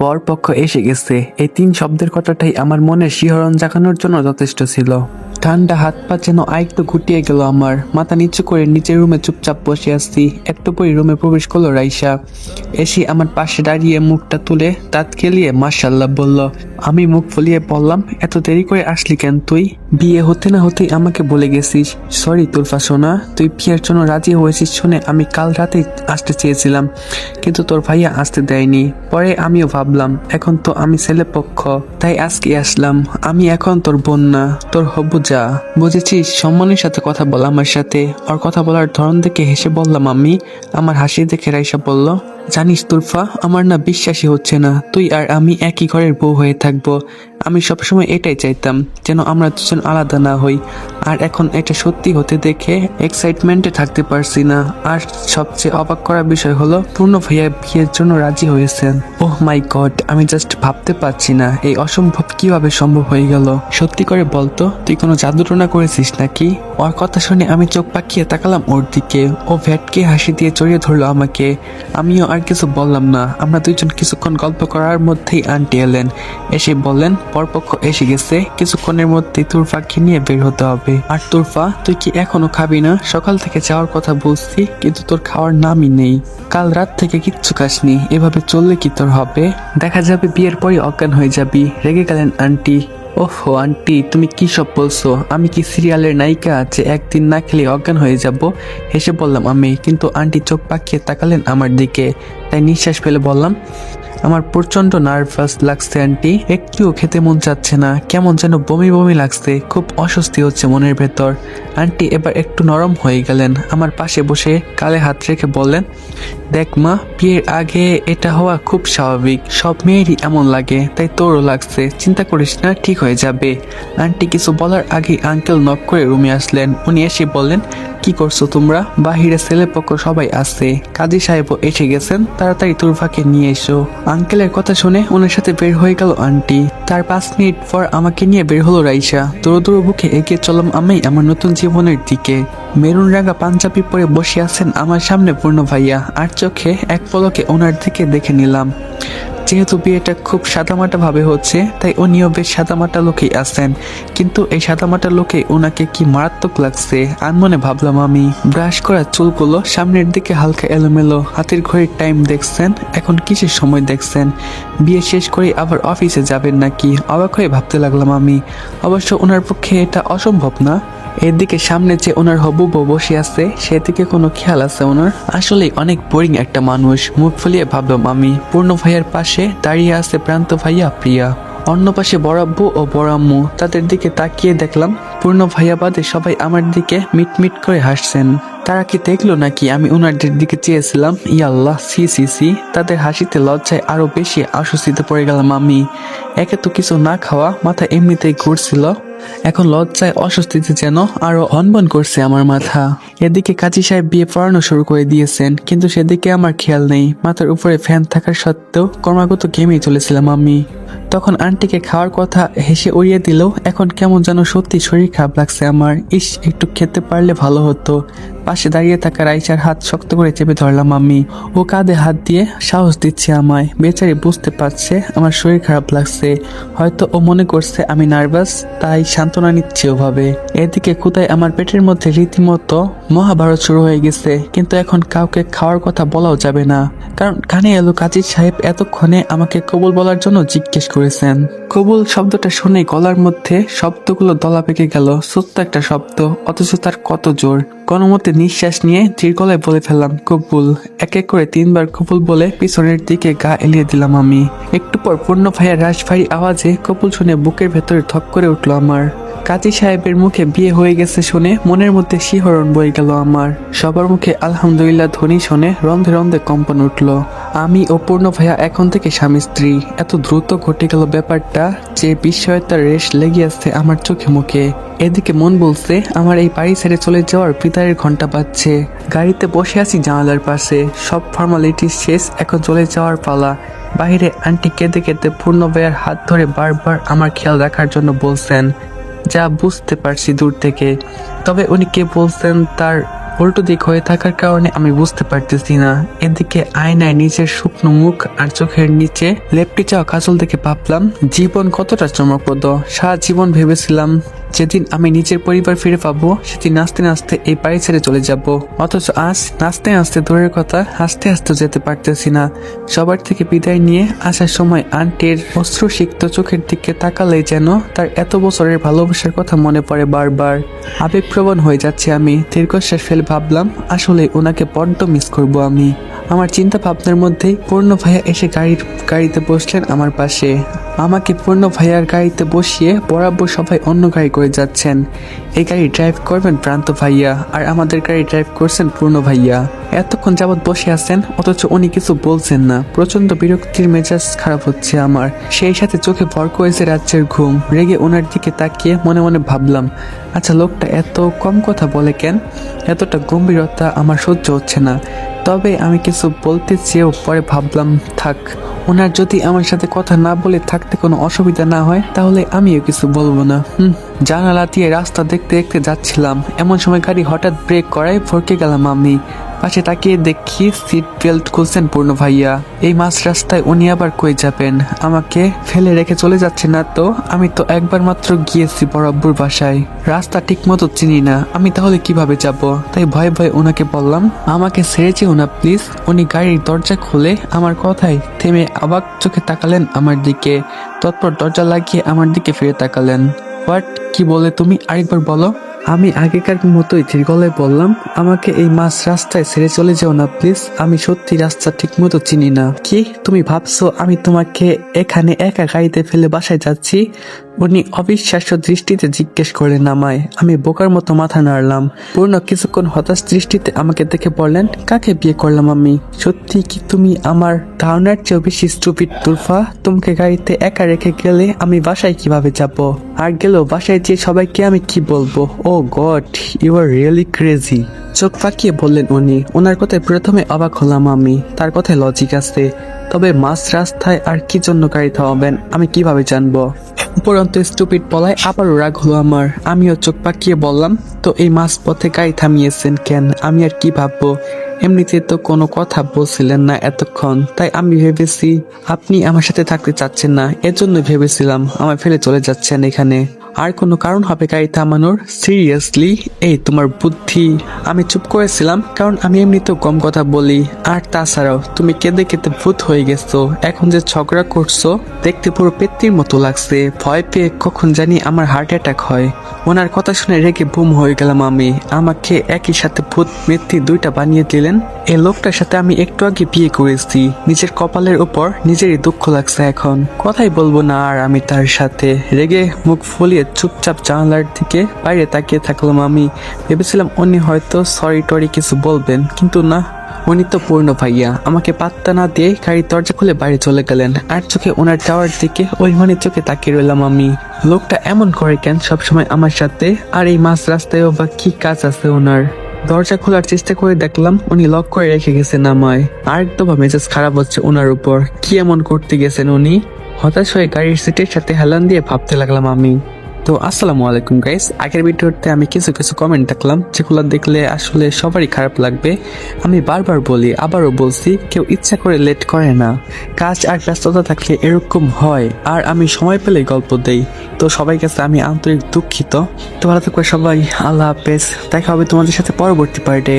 বরপক্ষ এসে গেছে, এই 3 শব্দের কথাটাই আমার মনে শিহরণ জাগানোর জন্য যথেষ্ট ছিল। ঠান্ডা হাত পা যেন আরেকটু গুটিয়ে গেল আমার। মাথা নিচু করে নিচের রুমে চুপচাপ বসে আসছি। একটু পরে রুমে প্রবেশ করলো রাইসা। এসে আমার পাশে দাঁড়িয়ে মুখটা তুলে দাঁত খেলিয়ে মাশাআল্লাহ বলল। আমি মুখ ফুলিয়ে বললাম, এত দেরি করে আসলি কেন তুই? বিয়ে হতে না হতেই আমাকে বলে গেছিস। সরি তুলফা সোনা, তুই বিয়ের জন্য রাজি হয়েছিস শুনে আমি কাল রাতেই আসতে চেয়েছিলাম, কিন্তু তোর ভাইয়া আসতে দেয়নি। পরে আমিও ভাবলাম এখন তো আমি ছেলে পক্ষ, তাই আজকে আসলাম। আমি এখন তোর বোন না, তোর হবু যা। বুঝেছিস? সম্মানের সাথে কথা বল আমার সাথে। ওর কথা বলার ধরন দেখে হেসে বললাম আমি। আমার হাসি দেখে রাইসা বলল, জানিস তুলফা, আমার না বিশ্বাসই হচ্ছে না তুই আর আমি একই ঘরের বউ হয়ে থাকবো। আমি সবসময় এটাই চাইতাম, যেন আমরা দুজন আলাদা না হই। আর এখন এটা সত্যি হতে দেখে এক্সাইটমেন্টে থাকতে পারছি না। আর সবচেয়ে অবাক করার বিষয় হলো পূর্ণ ভাইয়া বিয়ের জন্য রাজি হয়েছেন। ওহ মাই গড, আমি জাস্ট ভাবতে পারছি না এই অসম্ভব কিভাবে সম্ভব হয়ে গেল। সত্যি করে বলতো, তুই কোনো জাদুটোনা করেছিস নাকি? ওর কথা শুনে আমি চোখ পাকিয়ে তাকালাম ওর দিকে। ও ভ্যাটকে হাসি দিয়ে জড়িয়ে ধরলো আমাকে। আমিও আর কিছু বললাম না। আমরা দুইজন কিছুক্ষণ গল্প করার মধ্যেই আন্টি এলেন। এসে বললেন পরপক্ষ এসে গেছে, কিছুক্ষণের মধ্যেই তুরফাকে নিয়ে বের হতে হবে। আর তুরফা, তুই কি এখনো খাবি না? সকাল থেকে যাওয়ার কথা বলছি, কিন্তু তোর খাওয়ার নামই নেই। কাল রাত থেকে কিচ্ছু খাসনি, এভাবে চললে কি তোর হবে? দেখা যাবে বিয়ের পরই অজ্ঞান হয়ে যাবি। রেগে গেলেন আন্টি। ওহো আন্টি, তুমি কি সব বলছো? আমি কি সিরিয়ালের নায়িকা যে একদিন না খেলে অজ্ঞান হয়ে যাব? হেসে বললাম আমি, কিন্তু আন্টি চোখ পাকিয়ে তাকালেন আমার দিকে। তাই নিঃশ্বাস ফেলে বললাম, আমার প্রচন্ড নার্ভাস লাগছে আন্টি, একটুও খেতে মন চাচ্ছে না, কেমন যেন বমি বমি লাগছে, খুব অস্বস্তি হচ্ছে মনের ভেতর। আন্টি এবার একটু নরম হয়ে গেলেন, আমার পাশে বসে কালে হাত রেখে বললেন, দেখ মা, বিয়ের আগে এটা হওয়া খুব স্বাভাবিক, সব মেয়েরই এমন লাগে, তাই তোরও লাগছে, চিন্তা করিস না, ঠিক হয়ে যাবে। আন্টি কিছু বলার আগে আঙ্কেল নক করে রুমে আসলেন। উনি এসে বললেন, কি করছো তোমরা? বাহিরে ছেলেপক্ষ সবাই আছে, কাজী সাহেবও এসে গেছেন, তাড়াতাড়ি তুরফাকে নিয়ে এসো। আঙ্কেলের কথা শুনে ওনার সাথে বের হয়ে গেল আন্টি। তার 5 মিনিট পর আমাকে নিয়ে বের হলো রাইসা। দৌড়ো দৌড়ো বুকে এগিয়ে চললাম আমি আমার নতুন জীবনের দিকে। মেরুন রাঙা পাঞ্জাবি পরে বসে আছেন আমার সামনে পূর্ণ ভাইয়া, আর চোখে এক পলকে ওনার দিকে দেখে নিলাম। যেহেতু বিয়েটা খুব সাদামাটা ভাবে হচ্ছে, তাই উনিও বেশ সাদামাটা লোকেই আছেন, কিন্তু এই সাদামাটা লোকে ওনাকে কি মারাত্মক লাগছে আনমনে ভাবলাম আমি। ব্রাশ করা চুলগুলো সামনের দিকে হালকা এলোমেলো, হাতের ঘড়ির টাইম দেখছেন, এখন কিসের সময় দেখছেন? বিয়ে শেষ করে আবার অফিসে যাবেন নাকি? অবাক হয়ে ভাবতে লাগলাম আমি। অবশ্য ওনার পক্ষে এটা অসম্ভব না। এদিকে সামনে যে ওনার হবু বউ বসে আছে, সেদিকে কোনো খেয়াল আছে ওনার? আসলে অনেক বোরিং একটা মানুষ, মুখ ফুলিয়ে ভাবলাম আমি। পূর্ণ ভাইয়ার পাশে দাঁড়িয়ে আছে প্রান্ত ভাইয়া প্রিয়া, অন্য পাশে বড় আব্বু ও বড় আম্মু। তাদের দিকে তাকিয়ে দেখলাম পূর্ণ ভাইয়া বাদে সবাই আমার দিকে মিটমিট করে হাসছেন। তারা কি দেখলো নাকি আমি ওনাদের দিকে চেয়েছিলাম? ইয়াল্লাহ, সি সি সি। তাদের হাসিতে লজ্জায় আরো বেশি অস্বস্তিতে পড়ে গেলাম আমি। একে তো কিছু না খাওয়া, মাথা এমনিতেই ঘুরছিল, এখন লজ্জায় অস্বস্তিতে যেন আরো হনবন করছে আমার মাথা। এদিকে কাজী সাহেব বিয়ে পড়ানো শুরু করে দিয়েছেন, কিন্তু সেদিকে আমার খেয়াল নেই। মাথার উপরে ফ্যান থাকার সত্ত্বেও ক্রমাগত ঘেমেই চলেছিলাম আমি। তখন আন্টিকে খাওয়ার কথা হেসে উড়িয়ে দিলেও এখন কেমন যেন সত্যি শরীর খারাপ লাগছে আমার। ইস, একটু খেতে পারলে ভালো হতো। পাশে দাঁড়িয়ে থাকা রাইসার হাত শক্ত করে চেপে ধরলাম আমি। ও কাঁধে হাত দিয়ে সাহস দিচ্ছে আমায়। বেচারি বুঝতে পারছে আমার শরীর খারাপ লাগছে, হয়তো ও মনে করছে আমি নার্ভাস, তাই সান্ত্বনা নিচ্ছে ওভাবে। এদিকে কোথায় আমার পেটের মধ্যে রীতিমতো মহাভারত শুরু হয়ে গেছে, কিন্তু এখন কাউকে খাওয়ার কথা বলাও যাবে না, কারণ কানে এলো কাজী সাহেব এতক্ষণে আমাকে কবুল বলার জন্য জিজ্ঞেস করেছেন। কবুল শব্দটা শুনে গলার মধ্যে শব্দগুলো দলা পেকে গেল। ছোট্ট একটা শব্দ, অথচ তার কত জোর। কোনোমতে নিঃশ্বাস নিয়ে ধীর গলায় বলে ফেললাম, কবুল। এক এক করে 3বার কবুল বলে পিছনের দিকে গা এলিয়ে দিলাম আমি। একটু পর পূর্ণ ভাইয়ের রাশভারী আওয়াজে কবুল শুনে বুকের ভেতরে ধক করে উঠলো আমার। কাজী সাহেবের মুখে বিয়ে হয়ে গেছে শুনে মনের মধ্যে শিহরণ বয়ে গেল আমার। সবার মুখে আলহামদুলিল্লাহ ধ্বনি শুনে রন্ধে রন্ধে কম্পন উঠলো। আমি ও পূর্ণ ভাইয়া এখন থেকে স্বামী স্ত্রী। এত দ্রুত ঘটে গেল ব্যাপারটা যে বিস্ময়তার রেশ লেগে আসছে আমার চোখে মুখে। এদিকে মন বলছে আমার এই বাড়ি ছেড়ে চলে যাওয়ার বিদায়ের ঘন্টা বাজছে। গাড়িতে বসে আছি জানালার পাশে, সব ফর্মালিটি শেষ, এখন চলে যাওয়ার পালা। বাইরে আন্টি কেঁদে কেঁদে পূর্ণ ভাইয়ার হাত ধরে বারবার আমার খেয়াল রাখার জন্য বলছেন, যা বুঝতে পারছি দূর থেকে। তবে উনি কে বলছেন তার উল্টো দিক হয়ে থাকার কারণে আমি বুঝতে পারতেছি না। এদিকে আয়নায় নিজের শুকনো মুখ আর চোখের নিচে লেপটে যাওয়া কাজল দেখে ভাবলাম জীবন কতটা চমকপ্রদ। সারা জীবন ভেবেছিলাম যেদিন আমি নিজের পরিবার ফিরে পাবো সেদিন নাচতে নাচতে এই বাড়ি ছেড়ে চলে যাব, অথচ আজ নাচতে নাচতে দূরের কথা হাসতে হাসতে যেতে পারতেছি না। সবার থেকে বিদায় নিয়ে আসার সময় আন্টির অশ্রুসিক্ত চোখের দিকে তাকালেই যেন তার এত বছরের ভালোবাসার কথা মনে পড়ে বারবার। আবেগপ্রবণ হয়ে যাচ্ছে আমি। দীর্ঘশ্বাস ফেলে ভাবলাম আসলে ওনাকে বড্ড মিস করব আমি। আমার চিন্তা ভাবনার মধ্যেই পূর্ণ ভাইয়া এসে গাড়িতে বসলেন আমার পাশে। আমাকে পূর্ণ ভাইয়ার গাড়িতে বসিয়ে বরাবর সবাই অন্য গাড়ি করে যাচ্ছেন। এই গাড়ি ড্রাইভ করবেন প্রান্ত ভাইয়া আর আমাদের গাড়ি ড্রাইভ করছেন পূর্ণ ভাইয়া। এতক্ষণ যাবৎ বসে আছেন অথচ উনি কিছু বলছেন না। প্রচন্ড বিরক্তির মেজাজ খারাপ হচ্ছে আমার। সেই সাথে চোখে ভর করেছে রাজ্যের ঘুম। রেগে ওনার দিকে তাকিয়ে মনে মনে ভাবলাম আচ্ছা লোকটা এত কম কথা বলে কেন? এতটা গম্ভীরতা আমার সহ্য হচ্ছে না। তবে আমি কিছু বলতে চেয়েও পরে ভাবলাম থাক, ওনার যদি আমার সাথে কথা না বলে থাকতে কোনো অসুবিধা না হয় তাহলে আমিও কিছু বলবো না। জানালা দিয়ে রাস্তা দেখতে দেখতে যাচ্ছিলাম, এমন সময় গাড়ি হঠাৎ ব্রেক করায় ভরকে গেলাম আমি। পাশে তাকিয়ে দেখি সিট বেল্ট খুলছেন পূর্ণ ভাইয়া। এই মাঝ রাস্তায় উনি আবার কই যাবেন? আমাকে ফেলে রেখে চলে যাচ্ছে না তো? আমি তো একবার মাত্র গিয়েছি বরাবর বাসায়, রাস্তা ঠিক মতো চিনি না, আমি তাহলে কিভাবে যাব? তাই ভয়ে ভয়ে ওনাকে বললাম আমাকে ছেড়ে যেও না প্লিজ। উনি গাড়ির দরজা খুলে আমার কথায় থেমে অবাক চোখে তাকালেন আমার দিকে। তৎপর দরজা লাগিয়ে আমার দিকে ফিরে তাকালেন। হোয়াট? কি বলে তুমি? আরেকবার বলো। আমি আগেকার মতোই ধীর গলায় বললাম আমাকে এই মাঝ রাস্তায় ছেড়ে চলে যাও না প্লিজ, আমি সত্যি রাস্তা ঠিক মতো চিনি না। কি তুমি ভাবছো আমি তোমাকে এখানে একা গাড়িতে ফেলে বাসায় যাচ্ছি? উনি অবিশ্বাস্য দৃষ্টিতে জিজ্ঞেস করলেন আমায়। আমি বোকার মতো মাথা নাড়লাম। পূর্ণ কিছুক্ষণ হতাশ দৃষ্টিতে আমাকে দেখে বললেন কাকে বিয়ে করলাম আমি? সত্যি কি তুমি আমার ধারণার চেয়েও বেশি স্টুপিড তুলফা? তোমাকে গাড়িতে একা রেখে গেলে আমি বাসায় কিভাবে যাব? আর গেলেও বাসায় যেয়ে সবাইকে আমি কি বলবো? Oh God, you are really crazy. চোখ ফাঁকিয়ে বললেন উনি। ওনার কথায় প্রথমে অবাক হলাম আমি। তার কথায় লজিক আছে, তবে মাঝ রাস্তায় আর কি জন্য গাড়ি থামাবেন আমি কিভাবে জানবো? উপরন্তু স্টুপিড বলায় আবারও রাগ হলো আমার। আমিও চোখ পাকিয়ে বললাম তো এই মাঝ পথে গাড়ি থামিয়েছেন কেন? আমি আর কি ভাববো? এমনিতে তো কোনো কথা বলছিলেন না এতক্ষণ, তাই আমি ভেবেছি আপনি আমার সাথে থাকতে চাচ্ছেন না, এজন্য ভেবেছিলাম আমায় ফেলে চলে যাচ্ছেন এখানে। আর কোনো কারণ হবে গাড়ি থামানোর? সিরিয়াসলি এই তোমার বুদ্ধি? আমি চুপ করেছিলাম কারণ আমি এমনিতেও কম কথা বলি। আর তাছাড়াও তুমি কেঁদে কেঁদে ভূত হয়ে গেছো, এখন যে ঝগড়া করছো দেখতে পুরো পেত্তির মতো লাগছে। ভয় পেয়ে কখন জানি আমার হার্ট অ্যাটাক হয়। ওনার কথা শুনে রেগে বুম হয়ে গেলাম আমি। আমাকে একই সাথে ভূত মৃত্যু দুইটা বানিয়ে দিলেন। এই লোকটার সাথে আমি একটু আগে বিয়ে করেছি। নিজের কপালের উপর নিজেরই দুঃখ লাগছে এখন। কথাই বলবো না আর আমি তার সাথে। রেগে মুখ ফুলিয়ে চুপচাপ জানালার দিকে বাইরে তাকিয়ে থাকলাম আমি। ভেবেছিলাম উনি হয়তো সরি টরি কিছু বলবেন, কিন্তু না, উনি তো পূর্ণ ভাইয়া। আমাকে পাত্তা না দিয়ে গাড়ির দরজা খুলে বাইরে চলে গেলেন। আর চোখে ওনার যাওয়ার দিকে অভিমানী চোখে তাকিয়ে রইলাম আমি। লোকটা এমন করে কেন সবসময় আমার সাথে? আর এই মাঝ রাস্তায়ও বা কি কাজ আছে ওনার? দরজা খোলার চেষ্টা করে দেখলাম উনি লক করে রেখে গেছেন আমায়। আর তো মেজাজ খারাপ হচ্ছে ওনার উপর। কি এমন করতে গেছেন উনি? হতাশ হয়ে গাড়ির সিটের সাথে হেলান দিয়ে ভাবতে লাগলাম আমি। তো আসসালামু আলাইকুম গাইস। আগের ভিডিওতে আমি কিছু কমেন্ট দেখলাম যেগুলো দেখলে আসলে সবারই খারাপ লাগবে। আমি বারবার বলি, আবারও বলছি, কেউ ইচ্ছা করে লেট করে না। কাজ আর ব্যস্ততা থাকলে এরকম হয়। আর আমি সময় পেলে গল্প দেই। তো সবাই কাছে আমি আন্তরিক দুঃখিত। তো ভালো থাকবে সবাই। আল্লাহ হাফেজ। দেখা হবে তোমাদের সাথে পরবর্তী পার্টে।